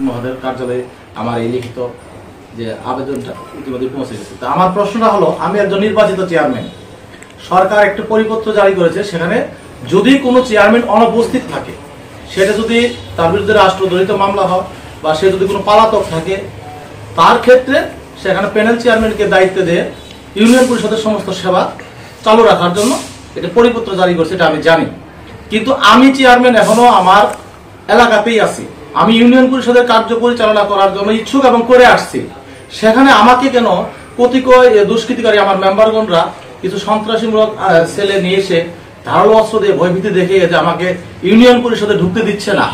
মহোদয়ের কার্যালয়ে আমার এই লিখিত যে আবেদনটা ইতিমধ্যে পৌঁছে গেছে। তো আমার প্রশ্নটা হলো, আমি একজন নির্বাচিত চেয়ারম্যান, সরকার একটা পরিপত্র জারি করেছে, সেখানে যদি কোনো চেয়ারম্যান অনুপস্থিত থাকে, সেটা যদি তার বিরুদ্ধে রাষ্ট্রদ্রোহিত মামলা হয় বা সে যদি কোনো পলাতক থাকে, তার ক্ষেত্রে সেখানে প্যানেল চেয়ারম্যানকে দায়িত্ব দিয়ে ইউনিয়ন পরিষদের সমস্ত সেবা চালু রাখার জন্য এটা পরিপত্র জারি করছে, এটা আমি জানি। কিন্তু আমি চেয়ারম্যান এখনো আমার এলাকাতেই আছি, আমি ইউনিয়ন পরিষদের কার্য পরিচালনা করার জন্য ইচ্ছুক এবং করে আসছি। সেখানে আমাকে কেন কতিপয় দুষ্কৃতিকারী আমার মেম্বারগণরা কিছু সন্ত্রাসীমূলক ছেলে নিয়ে এসে ধারালো অস্ত্র দিয়ে ভয়ভীতি দেখে যে আমাকে ইউনিয়ন পরিষদে ঢুকতে দিচ্ছে না,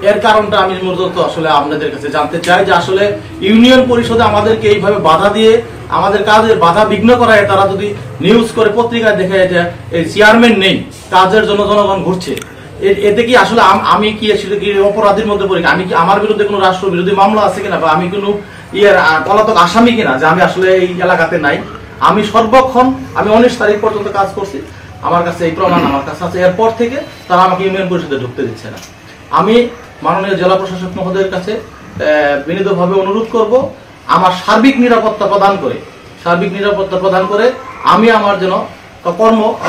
এর কারণটা আমি মূলত আসলে আপনাদের কাছে জানতে চাই যে আসলে ইউনিয়ন পরিষদে আমাদেরকে এইভাবে বাধা দিয়ে আমাদের কাজের বাধা বিঘ্ন করায় তারা যদি নিউজ করে পত্রিকায় দেখে যে এই চেয়ারম্যান নেই, কাজের জন্য জনগণ ঘুরছে, এতে কি আসলে আমি কি আসলে কি অপরাধীর মধ্যে পড়ি? আমি কি আমার বিরুদ্ধে কোনো রাষ্ট্র বিরোধী মামলা আছে কিনা, বা আমি কোনো পলাতক আসামি কিনা যে আমি আসলে এই এলাকাতে নাই? আমি সর্বক্ষণ আমি 19 তারিখ পর্যন্ত কাজ করছি, আমার কাছে এই প্রমাণ আমার কাছে আছে। এরপর থেকে তারা আমাকে ইউনিয়ন পরিষদে ঢুকতে দিচ্ছে না। আমি মাননীয় জেলা প্রশাসক মহোদয়ের কাছে বিনীতভাবে অনুরোধ করব, আমার সার্বিক নিরাপত্তা প্রদান করে আমি আমার যেন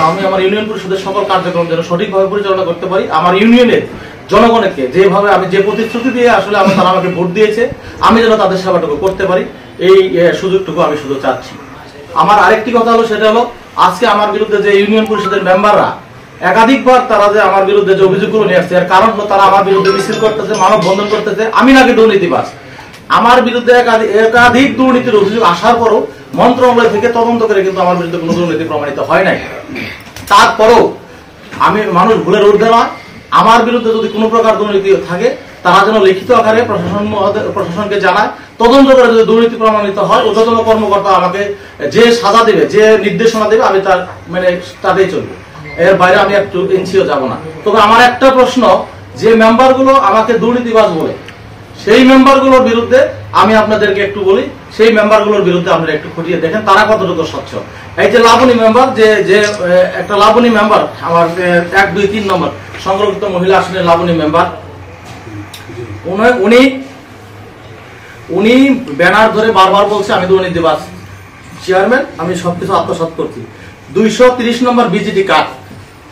আমি আমার ইউনিয়ন পরিষদের সকল কার্যক্রম যেন সঠিকভাবে পরিচালনা করতে পারি। আমার ইউনিয়নের জনগণকে যেভাবে আমি যে প্রতিশ্রুতি দিয়ে আসলে তারা আমাকে ভোট দিয়েছে, আমি যেন তাদের সেবাটুকু করতে পারি, এই সুযোগটুকু আমি শুধু চাচ্ছি। আমার আরেকটি কথা হলো, সেটা হলো আজকে আমার বিরুদ্ধে যে ইউনিয়ন পরিষদের মেম্বাররা একাধিকবার তারা যে আমার বিরুদ্ধে যে অভিযোগগুলো নিয়ে আসছে, এর কারণ হলো তারা আমার বিরুদ্ধে মিছিল করতেছে, মানববন্ধন করতেছে, আমি নাকি দুর্নীতিবাজ। আমার বিরুদ্ধে একাধিক দুর্নীতির অভিযোগ আসার পরও মন্ত্রণালয় থেকে তদন্ত করে কিন্তু আমার বিরুদ্ধে কোনো দুর্নীতি প্রমাণিত হয় নাই। তারপরও আমি মানুষ ভুলের ঊর্ধ্বে নয়, আমার বিরুদ্ধে যদি কোনো প্রকার দুর্নীতি থাকে তারা যেন লিখিত আকারে প্রশাসনকে জানায়, তদন্ত করে যদি দুর্নীতি প্রমাণিত হয় ঊর্ধ্বতন কর্মকর্তা আমাকে যে সাজা দেবে, যে নির্দেশনা দেবে, আমি তার মানে তাতেই চলবো, এর বাইরে আমি একটু ইঞ্চিও যাব না। তবে আমার একটা প্রশ্ন, যে মেম্বারগুলো আমাকে দুর্নীতিবাজ বলে, সেই মেম্বারগুলোর বিরুদ্ধে আমি আপনাদেরকে একটু বলি, সেই মেম্বারগুলোর বিরুদ্ধে আপনারা একটু খুঁটিয়ে দেখেন তারা কতটুকু স্বচ্ছ। এই যে লাবণী মেম্বার, যে একটা লাবণী মেম্বার, আমার 1, 2, 3 নম্বর সংরক্ষিত মহিলা আসনের লাবণী মেম্বার, উনি ব্যানার ধরে বারবার বলছে আমি দুর্নীতিবাজ চেয়ারম্যান, আমি সবকিছু আত্মসাৎ করছি। 230 নম্বর বিজেডি কার্ড,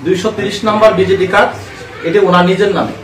230 নম্বর বিজেডি কার্ড, এটা ওনার নিজের নামে।